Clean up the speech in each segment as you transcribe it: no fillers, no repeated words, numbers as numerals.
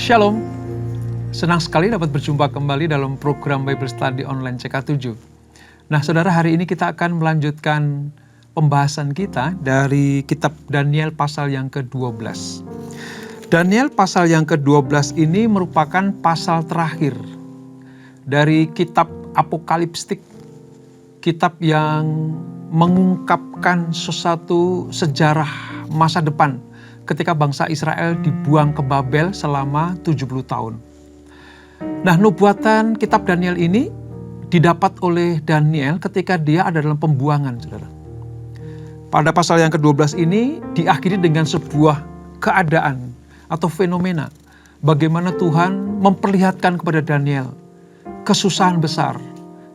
Shalom, senang sekali dapat berjumpa kembali dalam program Bible Study Online CK7. Nah saudara, hari ini kita akan melanjutkan pembahasan kita dari kitab Daniel pasal yang ke-12. Daniel pasal yang ke-12 ini merupakan pasal terakhir dari kitab apokaliptik, kitab yang mengungkapkan sesuatu sejarah masa depan ketika bangsa Israel dibuang ke Babel selama 70 tahun. Nah, nubuatan kitab Daniel ini didapat oleh Daniel ketika dia ada dalam pembuangan, saudara. Pada pasal yang ke-12 ini diakhiri dengan sebuah keadaan atau fenomena bagaimana Tuhan memperlihatkan kepada Daniel kesusahan besar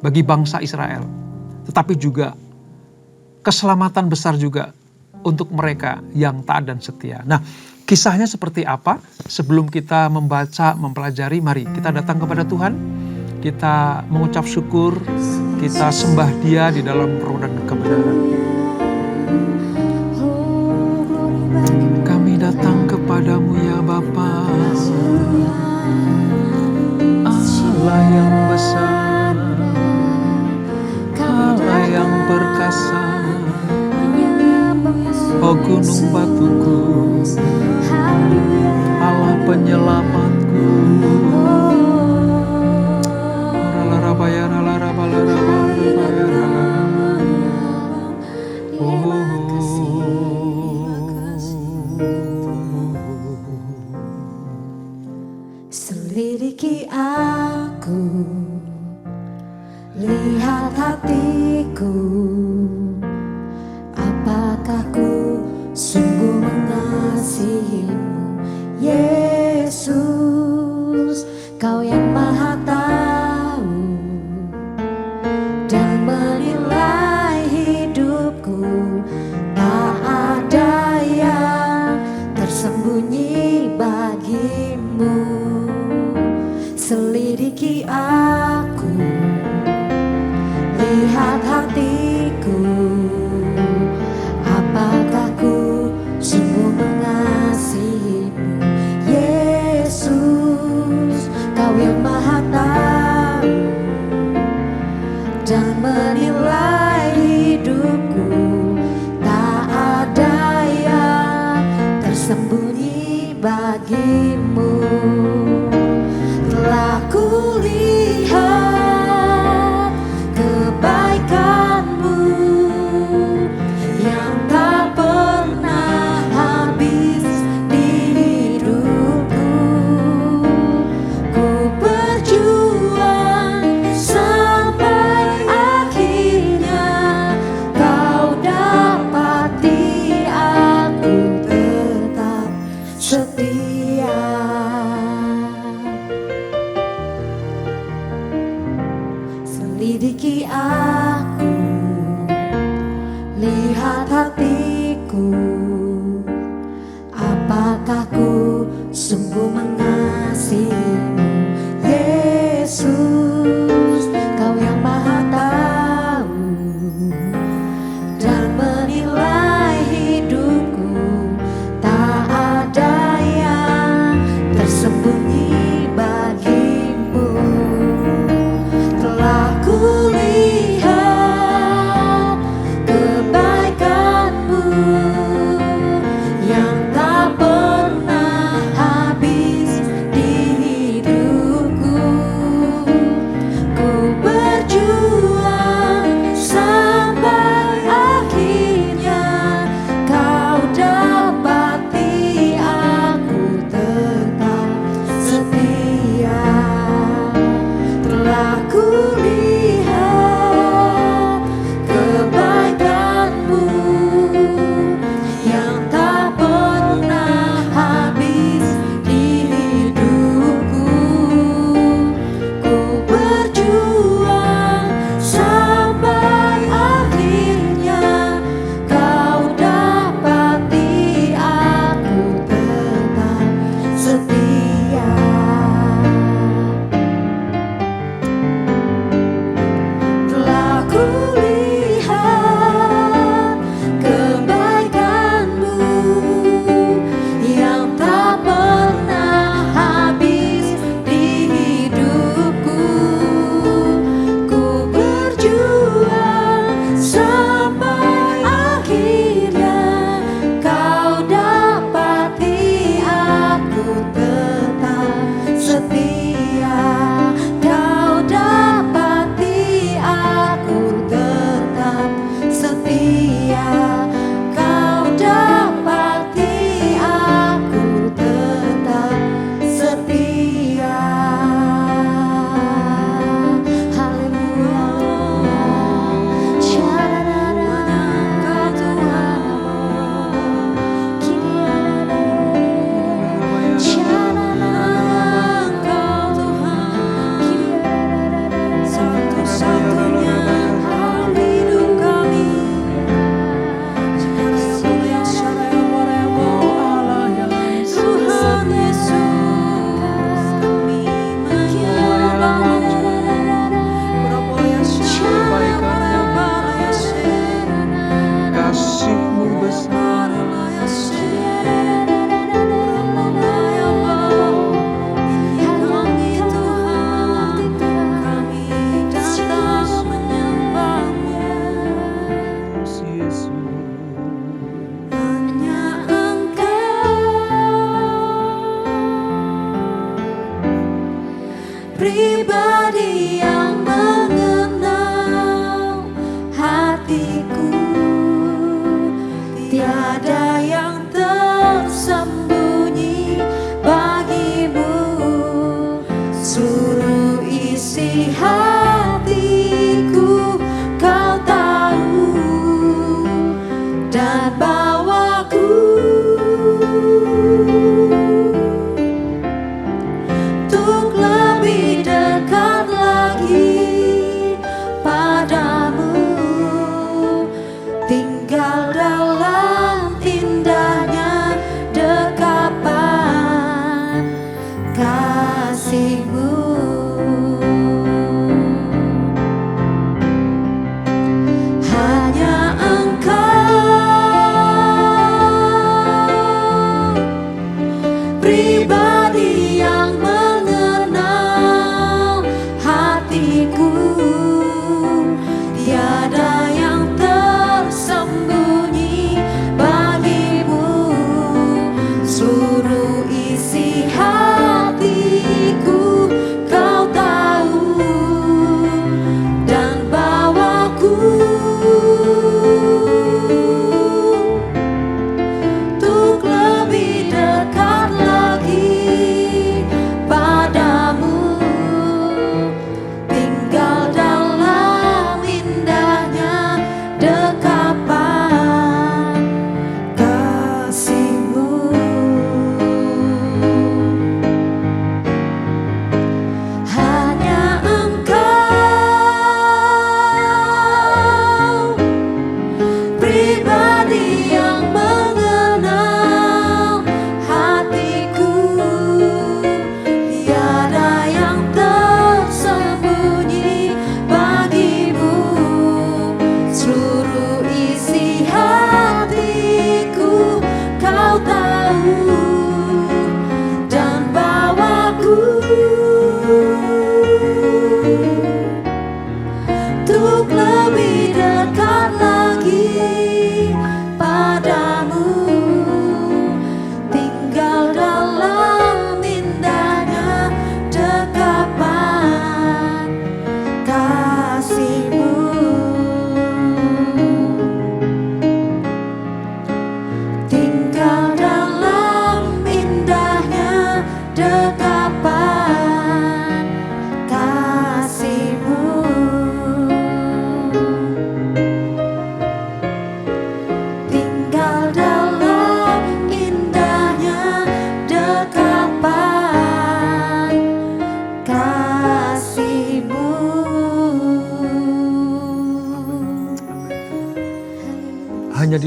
bagi bangsa Israel, tetapi juga keselamatan besar juga untuk mereka yang taat dan setia. Nah, kisahnya seperti apa? Sebelum kita membaca, mempelajari, mari kita datang kepada Tuhan. Kita mengucap syukur, kita sembah Dia di dalam roh dan kebenaran. Kami datang kepadamu ya Bapa, Allah yang besar, Allah yang perkasa, oh gunung batuku, Allah penyelamatku. Selidiki aku, lihat hatiku, apakah ku sungguh mengasihimu, Yesus, Kau yang Maha Tahu dan menilai hidupku. Tak ada yang tersembunyi bagimu. Selidiki aku, lihat hatiku, apakah ku sungguh mengasihimu, Yesus, Kau yang Maha Tahu dan menilai hidupku. Tak ada yang tersembunyi bagimu. Telah kulihat kebaikan-Mu yang tak pernah habis di hidupku. Ku berjuang sampai akhirnya Kau dapati aku tetap setia. Selidiki aku, lihat hatiku, apakah ku sungguh mengasihimu, Yesus, Kau yang Maha Tahu dan menilai hidupku. Tak ada yang tersembunyi bagimu. Telah kulihat kebaikan-Mu yang tak pernah habis di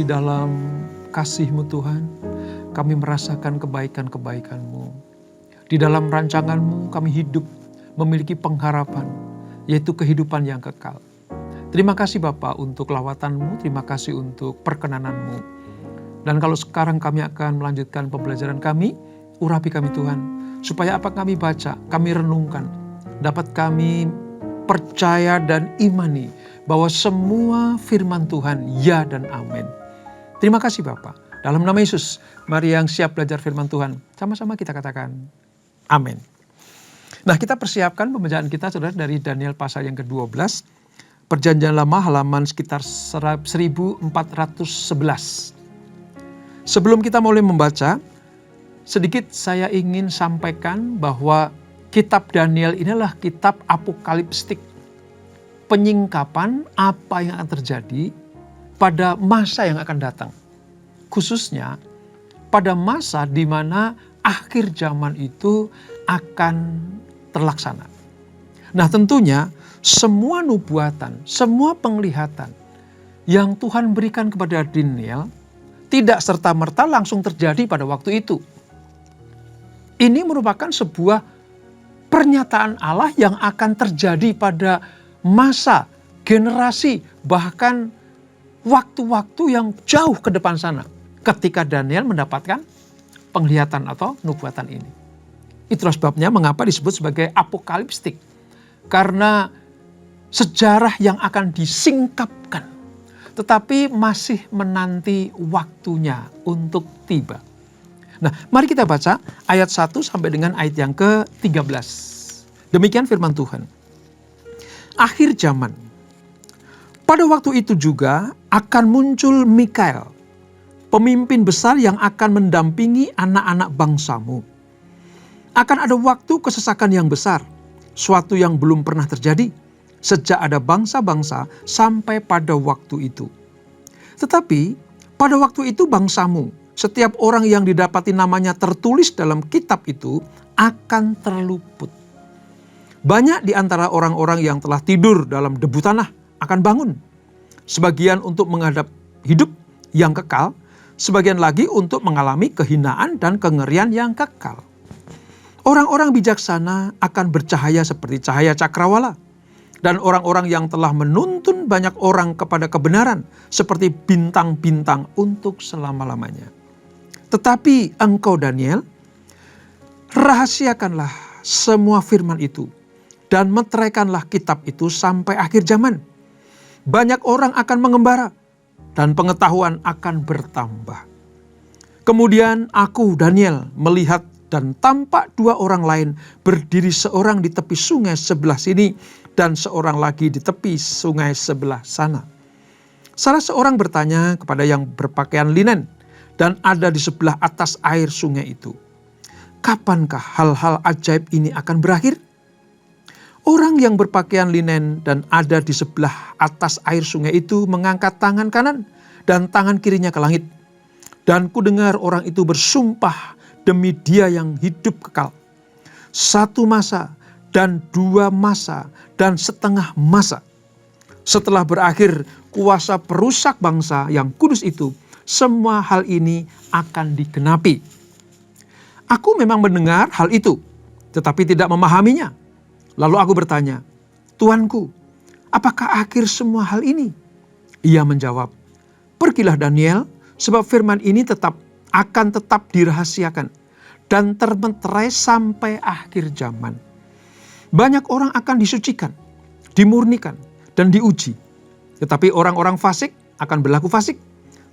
di dalam kasih-Mu Tuhan, kami merasakan kebaikan-kebaikan-Mu. Di dalam rancangan-Mu kami hidup memiliki pengharapan, yaitu kehidupan yang kekal. Terima kasih Bapa untuk lawatan-Mu, terima kasih untuk perkenanan-Mu. Dan kalau sekarang kami akan melanjutkan pembelajaran kami, urapi kami Tuhan, supaya apa kami baca, kami renungkan, dapat kami percaya dan imani bahwa semua firman Tuhan ya dan amin. Terima kasih Bapa. Dalam nama Yesus, mari yang siap belajar firman Tuhan, sama-sama kita katakan amin. Nah, kita persiapkan pembacaan kita saudara dari Daniel pasal yang ke-12, Perjanjian Lama halaman sekitar 1411. Sebelum kita mulai membaca, sedikit saya ingin sampaikan bahwa kitab Daniel inilah kitab apokaliptik, penyingkapan apa yang akan terjadi pada masa yang akan datang. Khususnya pada masa di mana akhir zaman itu akan terlaksana. Nah, tentunya semua nubuatan, semua penglihatan yang Tuhan berikan kepada Daniel tidak serta-merta langsung terjadi pada waktu itu. Ini merupakan sebuah pernyataan Allah yang akan terjadi pada masa, generasi, bahkan waktu-waktu yang jauh ke depan sana ketika Daniel mendapatkan penglihatan atau nubuatan ini. Itulah sebabnya mengapa disebut sebagai apokaliptik. Karena sejarah yang akan disingkapkan, tetapi masih menanti waktunya untuk tiba. Nah, mari kita baca ayat 1 sampai dengan ayat yang ke-13. Demikian firman Tuhan. Akhir zaman. Pada waktu itu juga akan muncul Mikael, pemimpin besar yang akan mendampingi anak-anak bangsamu. Akan ada waktu kesesakan yang besar, suatu yang belum pernah terjadi sejak ada bangsa-bangsa sampai pada waktu itu. Tetapi pada waktu itu bangsamu, setiap orang yang didapati namanya tertulis dalam kitab itu akan terluput. Banyak di antara orang-orang yang telah tidur dalam debu tanah akan bangun. Sebagian untuk menghadap hidup yang kekal, sebagian lagi untuk mengalami kehinaan dan kengerian yang kekal. Orang-orang bijaksana akan bercahaya seperti cahaya cakrawala. Dan orang-orang yang telah menuntun banyak orang kepada kebenaran seperti bintang-bintang untuk selama-lamanya. Tetapi engkau Daniel, rahasiakanlah semua firman itu dan meteraikanlah kitab itu sampai akhir zaman. Banyak orang akan mengembara dan pengetahuan akan bertambah. Kemudian aku Daniel melihat dan tampak dua orang lain berdiri, seorang di tepi sungai sebelah sini dan seorang lagi di tepi sungai sebelah sana. Salah seorang bertanya kepada yang berpakaian linen dan ada di sebelah atas air sungai itu, kapankah hal-hal ajaib ini akan berakhir? Orang yang berpakaian linen dan ada di sebelah atas air sungai itu mengangkat tangan kanan dan tangan kirinya ke langit. Dan kudengar orang itu bersumpah demi Dia yang hidup kekal. 1 masa dan 2 masa dan setengah masa. Setelah berakhir kuasa perusak bangsa yang kudus itu, semua hal ini akan digenapi. Aku memang mendengar hal itu, tetapi tidak memahaminya. Lalu aku bertanya, Tuanku, apakah akhir semua hal ini? Ia menjawab, pergilah Daniel, sebab firman ini akan tetap dirahasiakan dan termeterai sampai akhir zaman. Banyak orang akan disucikan, dimurnikan, dan diuji. Tetapi orang-orang fasik akan berlaku fasik.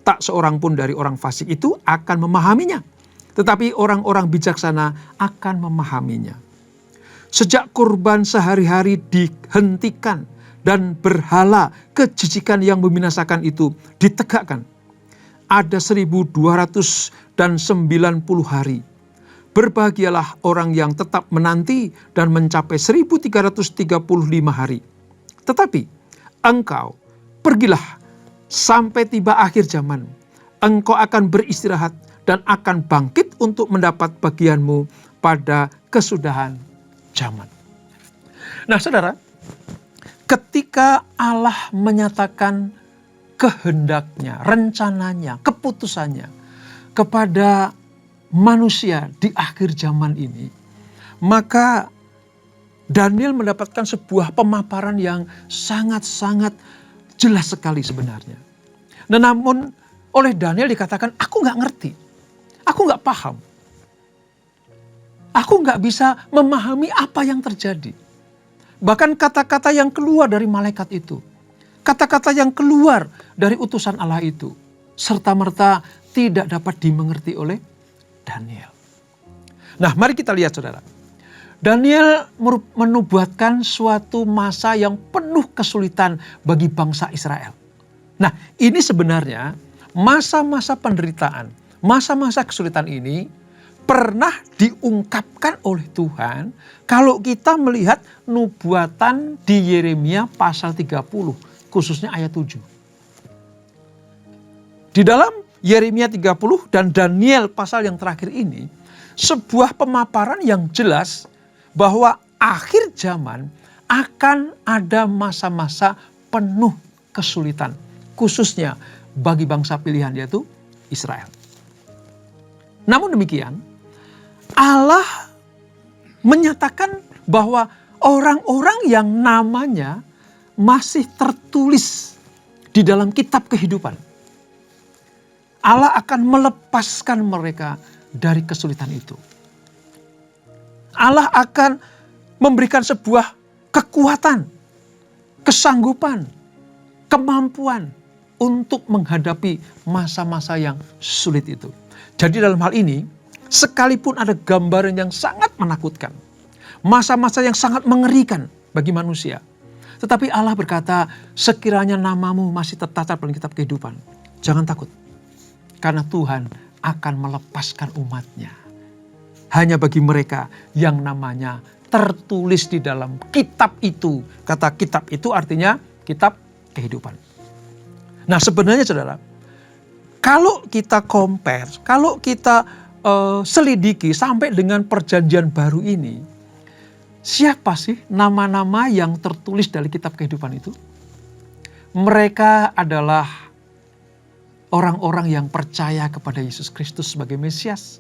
Tak seorang pun dari orang fasik itu akan memahaminya. Tetapi orang-orang bijaksana akan memahaminya. Sejak kurban sehari-hari dihentikan dan berhala kejijikan yang membinasakan itu ditegakkan. Ada 1290 hari. Berbahagialah orang yang tetap menanti dan mencapai 1335 hari. Tetapi engkau pergilah sampai tiba akhir zaman. Engkau akan beristirahat dan akan bangkit untuk mendapat bagianmu pada kesudahan zaman. Nah saudara, ketika Allah menyatakan kehendaknya, rencananya, keputusannya kepada manusia di akhir zaman ini, maka Daniel mendapatkan sebuah pemaparan yang sangat-sangat jelas sekali sebenarnya. Nah, namun oleh Daniel dikatakan, aku gak ngerti, aku gak paham. Aku gak bisa memahami apa yang terjadi. Bahkan kata-kata yang keluar dari malaikat itu, kata-kata yang keluar dari utusan Allah itu, serta-merta tidak dapat dimengerti oleh Daniel. Nah, mari kita lihat saudara. Daniel menubuatkan suatu masa yang penuh kesulitan bagi bangsa Israel. Nah, ini sebenarnya masa-masa penderitaan, masa-masa kesulitan ini pernah diungkapkan oleh Tuhan kalau kita melihat nubuatan di Yeremia pasal 30, khususnya ayat 7. Di dalam Yeremia 30 dan Daniel pasal yang terakhir ini, sebuah pemaparan yang jelas bahwa akhir zaman akan ada masa-masa penuh kesulitan, khususnya bagi bangsa pilihan yaitu Israel. Namun demikian, Allah menyatakan bahwa orang-orang yang namanya masih tertulis di dalam kitab kehidupan, Allah akan melepaskan mereka dari kesulitan itu. Allah akan memberikan sebuah kekuatan, kesanggupan, kemampuan untuk menghadapi masa-masa yang sulit itu. Jadi dalam hal ini, sekalipun ada gambaran yang sangat menakutkan, masa-masa yang sangat mengerikan bagi manusia, tetapi Allah berkata, sekiranya namamu masih tercatat dalam kitab kehidupan, jangan takut, karena Tuhan akan melepaskan umatnya. Hanya bagi mereka yang namanya tertulis di dalam kitab itu. Kata kitab itu artinya kitab kehidupan. Nah, sebenarnya saudara, kalau kita compare, kalau kita selidiki sampai dengan perjanjian baru ini, siapa sih nama-nama yang tertulis dari kitab kehidupan itu? Mereka adalah orang-orang yang percaya kepada Yesus Kristus sebagai Mesias,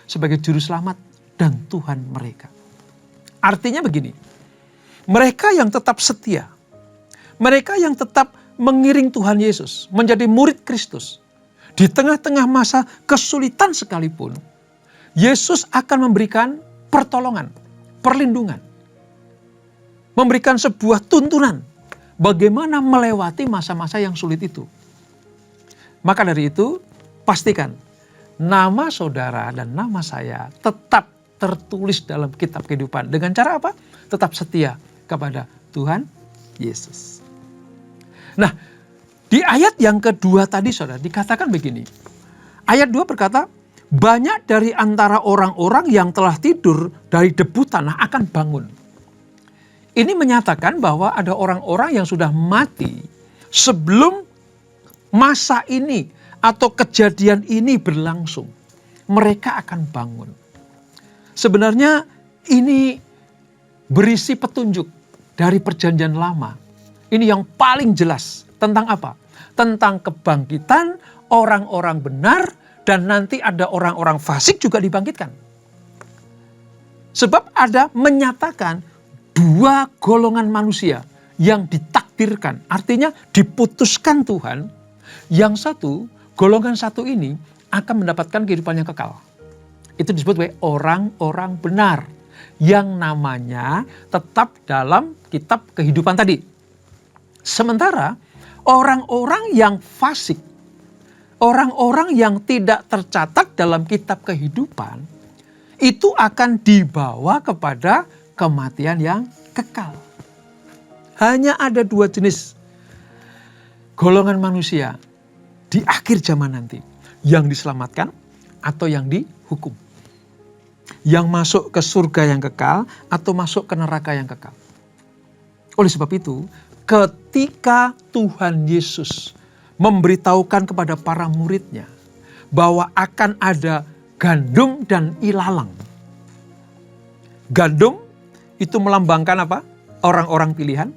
sebagai Juru Selamat dan Tuhan mereka. Artinya begini, mereka yang tetap setia, mereka yang tetap mengiring Tuhan Yesus, menjadi murid Kristus, di tengah-tengah masa kesulitan sekalipun, Yesus akan memberikan pertolongan, perlindungan, memberikan sebuah tuntunan bagaimana melewati masa-masa yang sulit itu. Maka dari itu, pastikan nama saudara dan nama saya tetap tertulis dalam kitab kehidupan. Dengan cara apa? Tetap setia kepada Tuhan Yesus. Nah, di ayat yang kedua tadi saudara dikatakan begini. Ayat 2 berkata, banyak dari antara orang-orang yang telah tidur dari debu tanah akan bangun. Ini menyatakan bahwa ada orang-orang yang sudah mati sebelum masa ini atau kejadian ini berlangsung. Mereka akan bangun. Sebenarnya ini berisi petunjuk dari perjanjian lama. Ini yang paling jelas tentang apa? Tentang kebangkitan orang-orang benar dan nanti ada orang-orang fasik juga dibangkitkan. Sebab ada menyatakan dua golongan manusia yang ditakdirkan. Artinya diputuskan Tuhan. Yang satu, golongan satu ini akan mendapatkan kehidupan yang kekal. Itu disebut sebagai orang-orang benar. Yang namanya tetap dalam kitab kehidupan tadi. Sementara orang-orang yang fasik, orang-orang yang tidak tercatat dalam kitab kehidupan, itu akan dibawa kepada kematian yang kekal. Hanya ada dua jenis golongan manusia di akhir zaman nanti. Yang diselamatkan atau yang dihukum. Yang masuk ke surga yang kekal atau masuk ke neraka yang kekal. Oleh sebab itu, ketika Tuhan Yesus memberitahukan kepada para muridnya bahwa akan ada gandum dan ilalang. Gandum itu melambangkan apa? Orang-orang pilihan,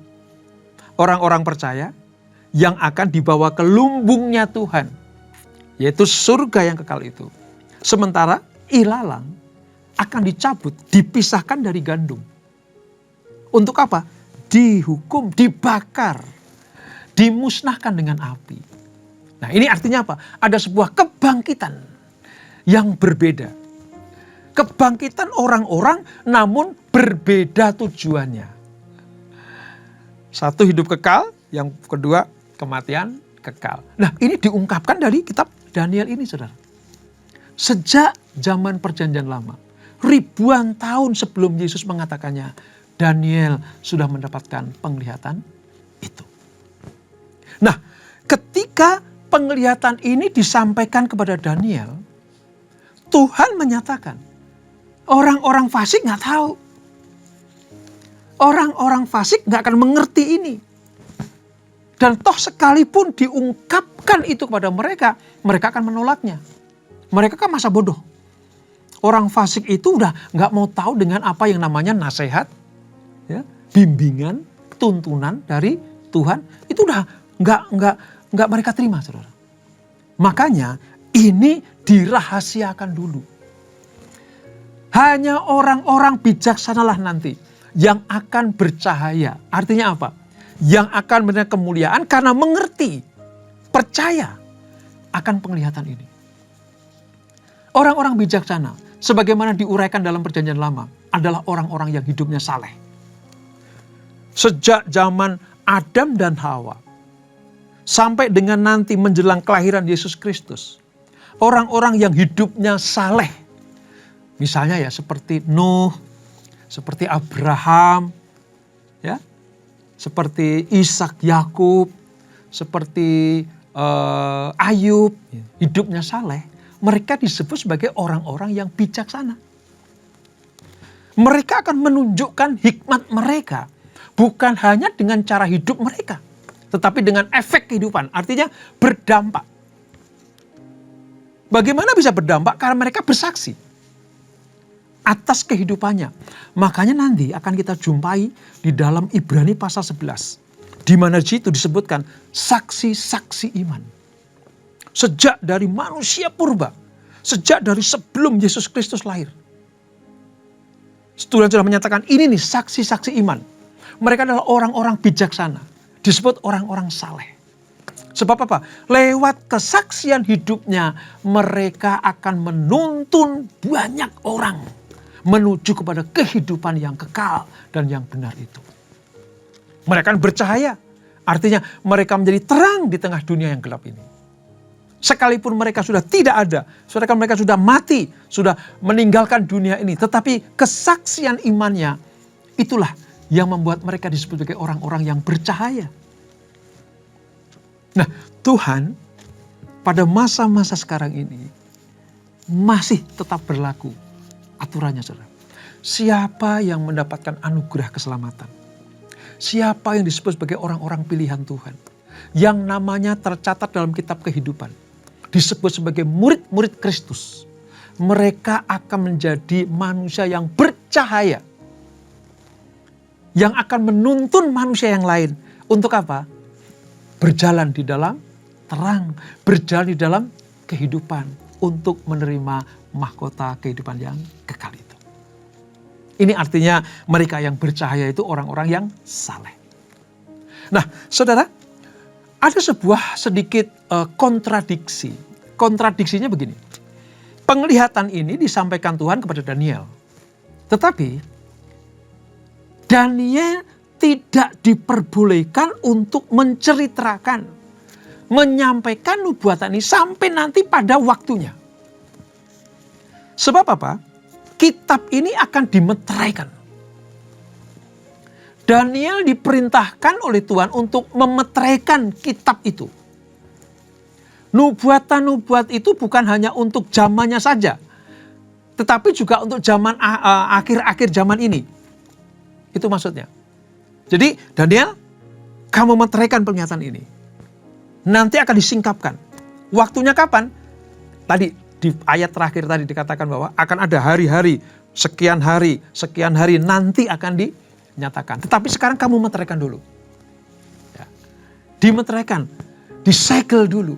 orang-orang percaya yang akan dibawa ke lumbungnya Tuhan, yaitu surga yang kekal itu. Sementara ilalang akan dicabut, dipisahkan dari gandum. Untuk apa? Dihukum, dibakar, dimusnahkan dengan api. Nah, ini artinya apa? Ada sebuah kebangkitan yang berbeda. Kebangkitan orang-orang namun berbeda tujuannya. Satu hidup kekal, yang kedua kematian kekal. Nah, ini diungkapkan dari kitab Daniel ini, saudara. Sejak zaman perjanjian lama, ribuan tahun sebelum Yesus mengatakannya, Daniel sudah mendapatkan penglihatan itu. Nah, ketika penglihatan ini disampaikan kepada Daniel, Tuhan menyatakan, orang-orang fasik nggak tahu. Orang-orang fasik nggak akan mengerti ini. Dan toh sekalipun diungkapkan itu kepada mereka, mereka akan menolaknya. Mereka kan masa bodoh. Orang fasik itu udah nggak mau tahu dengan apa yang namanya nasihat, ya, bimbingan, tuntunan dari Tuhan. Itu udah nggak mereka terima, saudara. Makanya ini dirahasiakan dulu. Hanya orang-orang bijaksanalah nanti yang akan bercahaya. Artinya apa? Yang akan menerima kemuliaan karena mengerti, percaya akan penglihatan ini. Orang-orang bijaksana, sebagaimana diuraikan dalam perjanjian lama, adalah orang-orang yang hidupnya saleh. Sejak zaman Adam dan Hawa, sampai dengan nanti menjelang kelahiran Yesus Kristus, orang-orang yang hidupnya saleh, misalnya ya seperti Nuh, seperti Abraham, ya, seperti Ishak, Yakub, seperti Ayub, hidupnya saleh. Mereka disebut sebagai orang-orang yang bijaksana. Mereka akan menunjukkan hikmat mereka bukan hanya dengan cara hidup mereka, tetapi dengan efek kehidupan, artinya berdampak. Bagaimana bisa berdampak? Karena mereka bersaksi atas kehidupannya. Makanya nanti akan kita jumpai di dalam Ibrani pasal 11. Di mana di situ disebutkan saksi-saksi iman. Sejak dari manusia purba. Sejak dari sebelum Yesus Kristus lahir. Tuhan sudah menyatakan ini nih saksi-saksi iman. Mereka adalah orang-orang bijaksana. Disebut orang-orang saleh. Sebab apa? Lewat kesaksian hidupnya mereka akan menuntun banyak orang menuju kepada kehidupan yang kekal dan yang benar itu. Mereka akan bercahaya. Artinya mereka menjadi terang di tengah dunia yang gelap ini. Sekalipun mereka sudah tidak ada, sekalipun mereka sudah mati, sudah meninggalkan dunia ini, tetapi kesaksian imannya itulah yang membuat mereka disebut sebagai orang-orang yang bercahaya. Nah, Tuhan pada masa-masa sekarang ini masih tetap berlaku aturannya, saudara. Siapa yang mendapatkan anugerah keselamatan? Siapa yang disebut sebagai orang-orang pilihan Tuhan? Yang namanya tercatat dalam kitab kehidupan. Disebut sebagai murid-murid Kristus. Mereka akan menjadi manusia yang bercahaya. Yang akan menuntun manusia yang lain. Untuk apa? Berjalan di dalam terang. Berjalan di dalam kehidupan. Untuk menerima mahkota kehidupan yang kekal itu. Ini artinya mereka yang bercahaya itu orang-orang yang saleh. Nah, saudara, ada sebuah sedikit kontradiksi. Kontradiksinya begini. Penglihatan ini disampaikan Tuhan kepada Daniel. Tetapi Daniel tidak diperbolehkan untuk menceritakan, menyampaikan nubuatan ini sampai nanti pada waktunya. Sebab apa? Kitab ini akan dimeteraikan. Daniel diperintahkan oleh Tuhan untuk memeteraikan kitab itu. Nubuatan-nubuat itu bukan hanya untuk zamannya saja, tetapi juga untuk zaman akhir-akhir zaman ini. Itu maksudnya. Jadi Daniel, kamu meteraikan penglihatan ini. Nanti akan disingkapkan. Waktunya kapan? Tadi di ayat terakhir tadi dikatakan bahwa akan ada hari-hari, sekian hari nanti akan dinyatakan. Tetapi sekarang kamu meteraikan dulu. Ya. dimeteraikan, disegel dulu.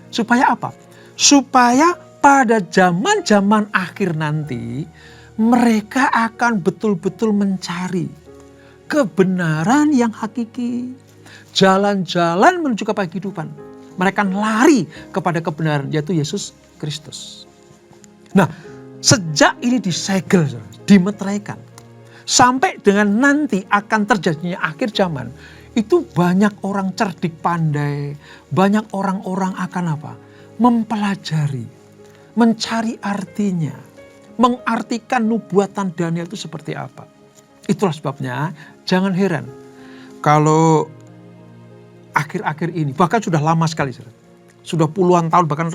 Supaya apa? Supaya pada zaman-zaman akhir nanti mereka akan betul-betul mencari kebenaran yang hakiki. Jalan-jalan menuju kepada kehidupan. Mereka lari kepada kebenaran, yaitu Yesus Kristus. Nah, sejak ini disegel, dimeteraikan, sampai dengan nanti akan terjadinya akhir zaman, itu banyak orang cerdik pandai, banyak orang-orang akan apa? Mempelajari, mencari artinya, mengartikan nubuatan Daniel itu seperti apa. Itulah sebabnya jangan heran kalau akhir-akhir ini, bahkan sudah lama sekali, sudah puluhan tahun, bahkan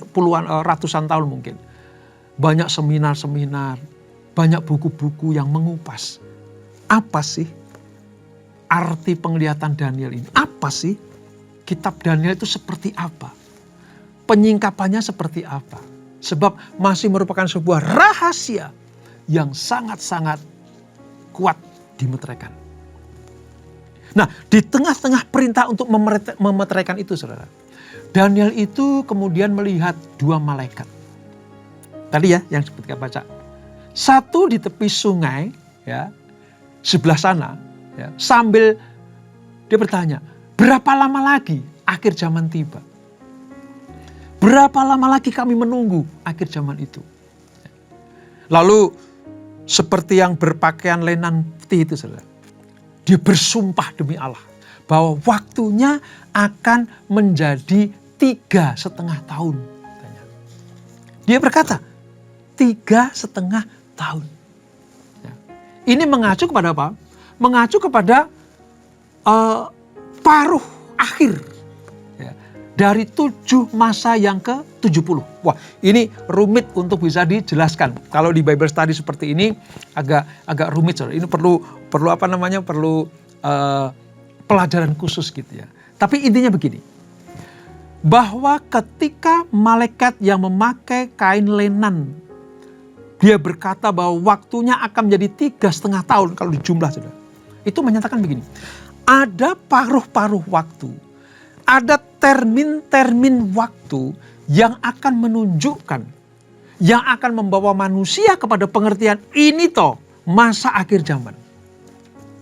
ratusan tahun mungkin, banyak seminar-seminar, banyak buku-buku yang mengupas apa sih arti penglihatan Daniel ini, apa sih kitab Daniel itu seperti apa, penyingkapannya seperti apa, sebab masih merupakan sebuah rahasia yang sangat-sangat kuat dimeteraikan. Nah, di tengah-tengah perintah untuk memeteraikan itu, saudara, Daniel itu kemudian melihat dua malaikat. Tadi ya, yang seperti kita baca. Satu di tepi sungai, ya, sebelah sana, ya, sambil dia bertanya, berapa lama lagi akhir zaman tiba? Berapa lama lagi kami menunggu akhir zaman itu? Lalu seperti yang berpakaian lenan putih itu, saudara, dia bersumpah demi Allah bahwa waktunya akan menjadi 3,5 tahun. Dia berkata 3,5 tahun. Ini mengacu kepada apa? Mengacu kepada paruh akhir dari 7 masa yang ke-70. Wah, ini rumit untuk bisa dijelaskan. Kalau di Bible study seperti ini agak rumit, saudara. Ini perlu pelajaran khusus gitu ya. Tapi intinya begini, bahwa ketika malaikat yang memakai kain lenan, dia berkata bahwa waktunya akan menjadi 3,5 tahun kalau dijumlah, saudara. Itu menyatakan begini, ada paruh-paruh waktu, ada termin-termin waktu yang akan menunjukkan, yang akan membawa manusia kepada pengertian ini toh masa akhir zaman.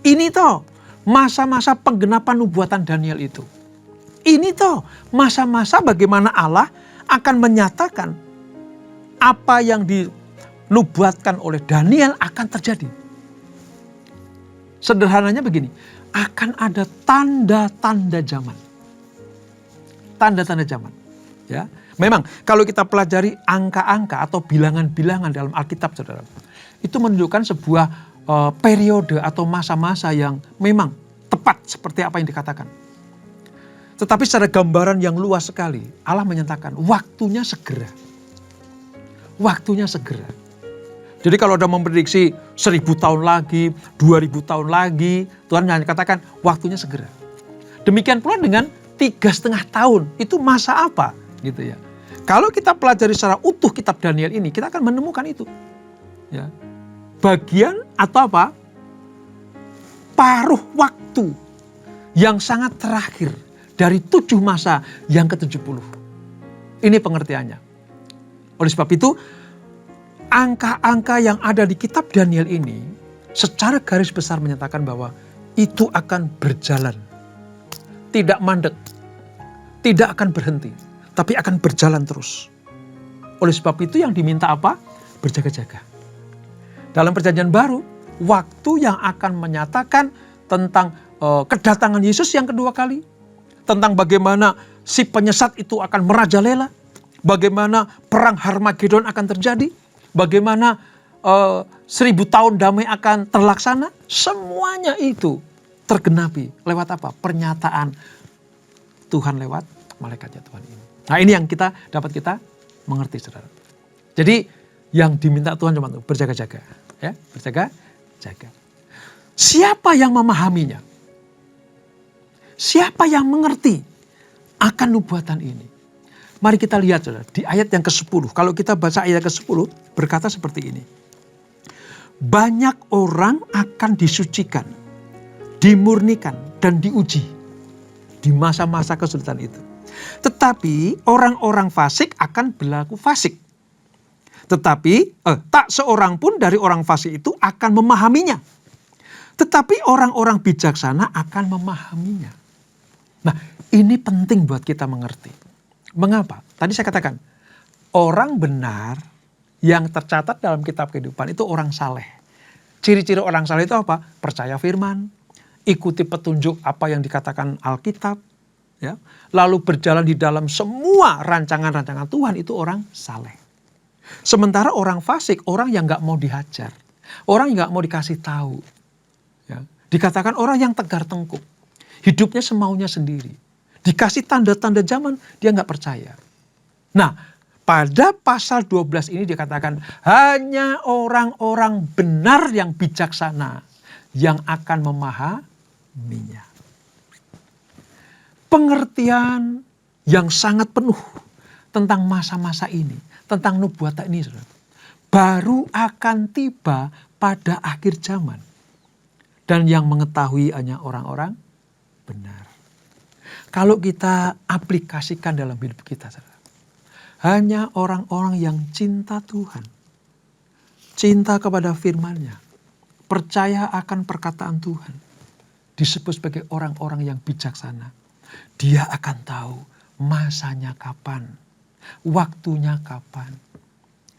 Ini toh masa-masa penggenapan nubuatan Daniel itu. Ini toh masa-masa bagaimana Allah akan menyatakan apa yang dinubuatkan oleh Daniel akan terjadi. Sederhananya begini, akan ada tanda-tanda zaman. Tanda-tanda zaman. Ya, memang kalau kita pelajari angka-angka atau bilangan-bilangan dalam Alkitab, saudara, itu menunjukkan sebuah periode atau masa-masa yang memang tepat seperti apa yang dikatakan. Tetapi secara gambaran yang luas sekali, Allah menyatakan waktunya segera. Waktunya segera. Jadi kalau ada memprediksi 1000 tahun lagi, 2000 tahun lagi, Tuhan hanya katakan waktunya segera. Demikian pula dengan 3,5 tahun, itu masa apa gitu ya. Kalau kita pelajari secara utuh kitab Daniel ini, kita akan menemukan itu. Ya. Bagian atau apa? Paruh waktu yang sangat terakhir dari 7 masa yang ke-70. Ini pengertiannya. Oleh sebab itu, angka-angka yang ada di kitab Daniel ini secara garis besar menyatakan bahwa itu akan berjalan. Tidak mandek, tidak akan berhenti, tapi akan berjalan terus. Oleh sebab itu yang diminta apa? Berjaga-jaga. Dalam perjanjian baru, waktu yang akan menyatakan tentang kedatangan Yesus yang kedua kali, tentang bagaimana si penyesat itu akan merajalela, bagaimana perang Harmagedon akan terjadi, bagaimana 1000 tahun damai akan terlaksana, semuanya itu tergenapi lewat apa? Pernyataan Tuhan lewat malaikatnya Tuhan ini. Nah, ini yang dapat kita mengerti, saudara. Jadi yang diminta Tuhan cuma itu berjaga-jaga, ya, berjaga-jaga. Siapa yang memahaminya? Siapa yang mengerti akan nubuatan ini? Mari kita lihat, saudara, di ayat yang ke-10. Kalau kita baca ayat ke-10 berkata seperti ini. Banyak orang akan disucikan, dimurnikan dan diuji. di masa-masa kesulitan itu. Tetapi orang-orang fasik akan berlaku fasik. Tetapi tak seorang pun dari orang fasik itu akan memahaminya. Tetapi orang-orang bijaksana akan memahaminya. Nah, ini penting buat kita mengerti. Mengapa? Tadi saya katakan, orang benar yang tercatat dalam kitab kehidupan itu orang saleh. Ciri-ciri orang saleh itu apa? Percaya firman, ikuti petunjuk apa yang dikatakan Alkitab, ya. Lalu berjalan di dalam semua rancangan-rancangan Tuhan, itu orang saleh. Sementara orang fasik, orang yang gak mau dihajar, orang yang gak mau dikasih tahu, ya. Dikatakan orang yang tegar tengkuk, hidupnya semaunya sendiri, dikasih tanda-tanda zaman, dia gak percaya. Nah, pada pasal 12 ini dikatakan hanya orang-orang benar yang bijaksana yang akan memahaminya. Pengertian yang sangat penuh tentang masa-masa ini, tentang nubuatan ini, saudara, baru akan tiba pada akhir zaman. Dan yang mengetahui hanya orang-orang benar. Kalau kita aplikasikan dalam hidup kita, saudara, hanya orang-orang yang cinta Tuhan, cinta kepada firman-Nya, percaya akan perkataan Tuhan, disebut sebagai orang-orang yang bijaksana. Dia akan tahu masanya kapan, waktunya kapan,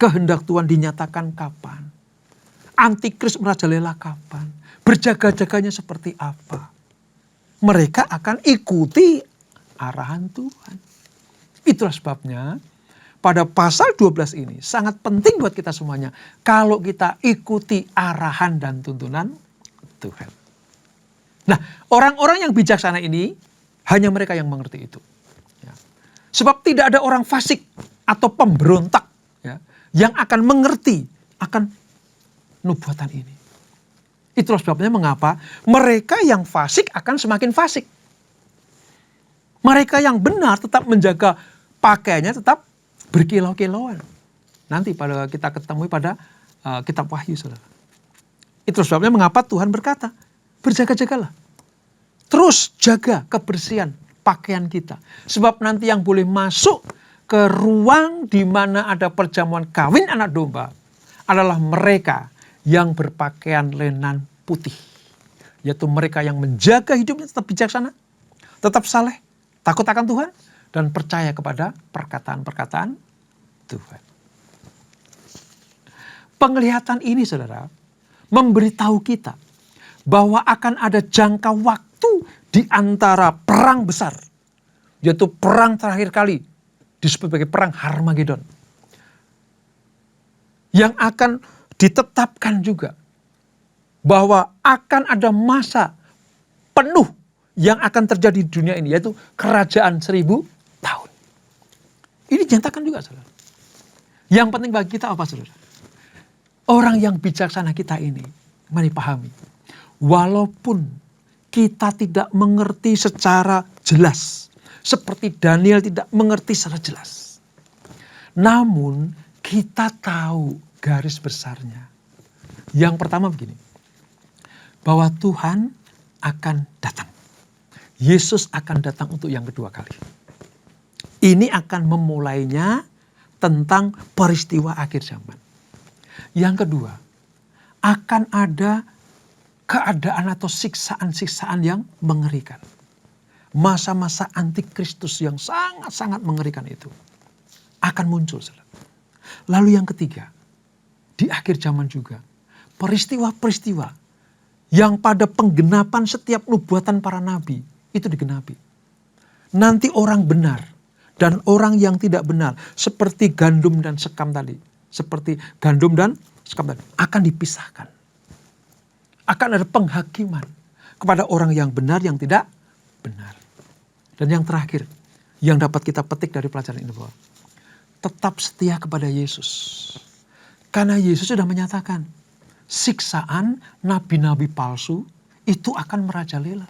kehendak Tuhan dinyatakan kapan, antikris merajalela kapan, berjaga-jaganya seperti apa. Mereka akan ikuti arahan Tuhan. Itulah sebabnya pada pasal 12 ini sangat penting buat kita semuanya kalau kita ikuti arahan dan tuntunan Tuhan. Nah, orang-orang yang bijaksana ini hanya mereka yang mengerti itu. Ya. Sebab tidak ada orang fasik atau pemberontak, ya, yang akan mengerti akan nubuatan ini. Itulah sebabnya mengapa mereka yang fasik akan semakin fasik. Mereka yang benar tetap menjaga pakaiannya, tetap berkilau-kilauan. Nanti pada kita ketemu pada kitab Wahyu, saudara. Itu sebabnya mengapa Tuhan berkata, berjaga-jagalah. Terus jaga kebersihan pakaian kita. Sebab nanti yang boleh masuk ke ruang di mana ada perjamuan kawin anak domba adalah mereka yang berpakaian lenan putih. Yaitu mereka yang menjaga hidupnya tetap bijaksana, tetap saleh, takut akan Tuhan, dan percaya kepada perkataan-perkataan Tuhan. Penglihatan ini, saudara, memberitahu kita bahwa akan ada jangka waktu di antara perang besar, yaitu perang terakhir kali disebut sebagai perang Harmagedon, yang akan ditetapkan juga bahwa akan ada masa penuh yang akan terjadi di dunia ini, yaitu kerajaan 1000 tahun. Ini dinyatakan juga, saudara. Yang penting bagi kita apa, saudara? Orang yang bijaksana kita ini, mari pahami, walaupun kita tidak mengerti secara jelas, seperti Daniel tidak mengerti secara jelas, namun kita tahu garis besarnya. Yang pertama begini, bahwa Tuhan akan datang. Yesus akan datang untuk yang kedua kali. Ini akan memulainya tentang peristiwa akhir zaman. Yang kedua, akan ada keadaan atau siksaan-siksaan yang mengerikan. Masa-masa antikristus yang sangat-sangat mengerikan itu akan muncul. Lalu yang ketiga, di akhir zaman juga, peristiwa-peristiwa yang pada penggenapan setiap nubuatan para nabi itu digenapi. Nanti orang benar dan orang yang tidak benar, seperti gandum dan sekam tadi, seperti gandum dan sekam tadi, akan dipisahkan. Akan ada penghakiman kepada orang yang benar, yang tidak benar. Dan yang terakhir, yang dapat kita petik dari pelajaran ini, bahwa tetap setia kepada Yesus. Karena Yesus sudah menyatakan, siksaan nabi-nabi palsu itu akan merajalela.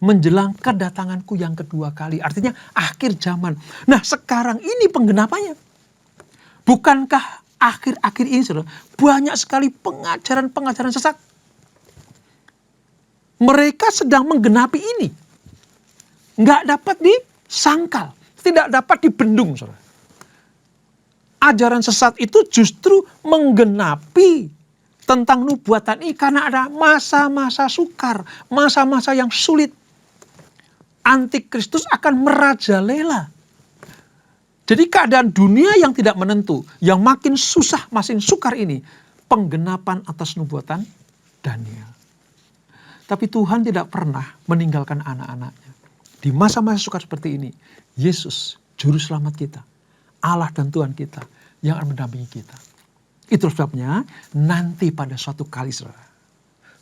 Menjelang kedatanganku yang kedua kali. Artinya akhir zaman. Nah, sekarang ini penggenapannya. Bukankah akhir-akhir ini, saudara, banyak sekali pengajaran-pengajaran sesat. Mereka sedang menggenapi ini. nggak dapat disangkal, tidak dapat dibendung, saudara. Ajaran sesat itu justru menggenapi tentang nubuatan ini karena ada masa-masa sukar, masa-masa yang sulit. Antikristus akan merajalela. Jadi keadaan dunia yang tidak menentu, yang makin susah, makin sukar ini, penggenapan atas nubuatan Daniel. Tapi Tuhan tidak pernah meninggalkan anak-anaknya. Di masa-masa sukar seperti ini, Yesus, Juru Selamat kita, Allah dan Tuhan kita, yang akan mendampingi kita. Itu sebabnya nanti pada suatu kali, saudara,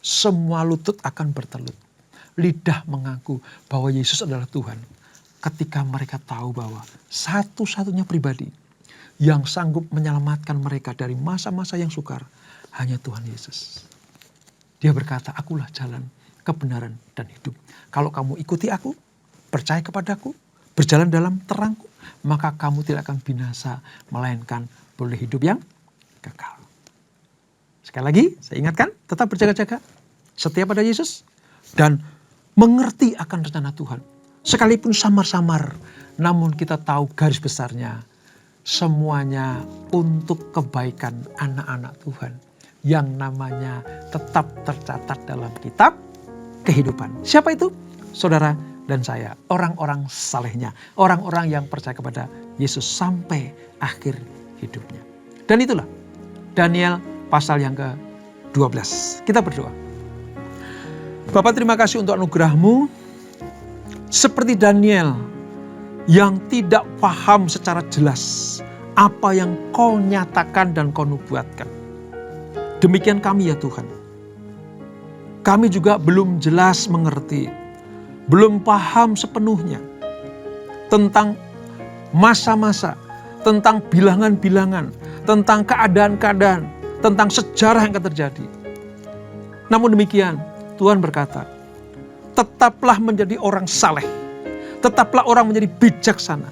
semua lutut akan bertelut. Lidah mengaku bahwa Yesus adalah Tuhan. Ketika mereka tahu bahwa satu-satunya pribadi yang sanggup menyelamatkan mereka dari masa-masa yang sukar hanya Tuhan Yesus. Dia berkata, akulah jalan, kebenaran, dan hidup. Kalau kamu ikuti aku, percaya kepadaku, berjalan dalam terangku, maka kamu tidak akan binasa, melainkan boleh hidup yang kekal. Sekali lagi, saya ingatkan, tetap berjaga-jaga, setia pada Yesus, dan mengerti akan rencana Tuhan. Sekalipun samar-samar, namun kita tahu garis besarnya, semuanya untuk kebaikan anak-anak Tuhan, yang namanya tetap tercatat dalam kitab kehidupan. Siapa itu? Saudara dan saya, orang-orang salehnya, orang-orang yang percaya kepada Yesus sampai akhir hidupnya. Dan itulah Daniel pasal yang ke-12. Kita berdoa. Bapak, terima kasih untuk anugerah-Mu. Seperti Daniel yang tidak paham secara jelas apa yang Kau nyatakan dan Kau nubuatkan. Demikian kami ya Tuhan. Kami juga belum jelas mengerti, belum paham sepenuhnya tentang masa-masa, tentang bilangan-bilangan, tentang keadaan-keadaan, tentang sejarah yang akan terjadi. Namun demikian, Tuhan berkata, tetaplah menjadi orang saleh, tetaplah orang menjadi bijaksana,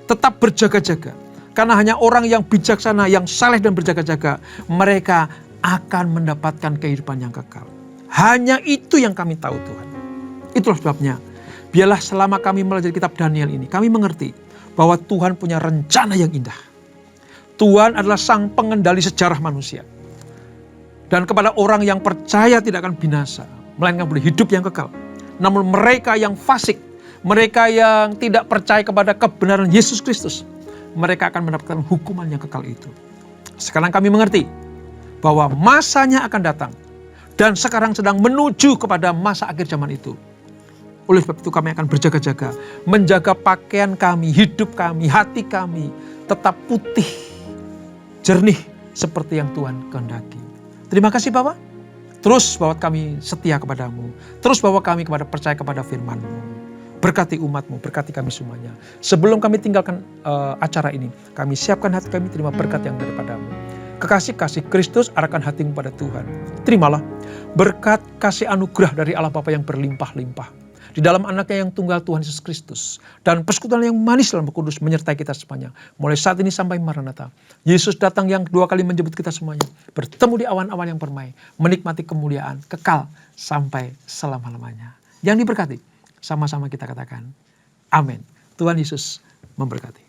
tetap berjaga-jaga. Karena hanya orang yang bijaksana, yang saleh dan berjaga-jaga, mereka akan mendapatkan kehidupan yang kekal. Hanya itu yang kami tahu Tuhan. Itulah sebabnya, biarlah selama kami belajar kitab Daniel ini, kami mengerti bahwa Tuhan punya rencana yang indah. Tuhan adalah sang pengendali sejarah manusia. Dan kepada orang yang percaya tidak akan binasa, melainkan boleh hidup yang kekal. Namun mereka yang fasik, mereka yang tidak percaya kepada kebenaran Yesus Kristus, mereka akan mendapatkan hukuman yang kekal itu. Sekarang kami mengerti bahwa masanya akan datang. Dan sekarang sedang menuju kepada masa akhir zaman itu. Oleh sebab itu kami akan berjaga-jaga. Menjaga pakaian kami, hidup kami, hati kami tetap putih, jernih seperti yang Tuhan kehendaki. Terima kasih Bapak. Terus bawa kami setia kepadamu. Terus bawa kami kepada percaya kepada firman-Mu. Berkati umat-Mu, berkati kami semuanya. Sebelum kami tinggalkan acara ini, kami siapkan hati kami terima berkat yang daripada-Mu. Kekasih-kasih Kristus arahkan hatimu pada Tuhan. Terimalah berkat kasih anugerah dari Allah Bapa yang berlimpah-limpah. Di dalam anaknya yang tunggal Tuhan Yesus Kristus. Dan persekutuan yang manis dalam Roh Kudus menyertai kita semuanya. Mulai saat ini sampai Maranatha. Yesus datang yang kedua kali menjemput kita semuanya. Bertemu di awan-awan yang permai. Menikmati kemuliaan kekal sampai selama-lamanya. Yang diberkati. Sama-sama kita katakan. Amin. Tuhan Yesus memberkati.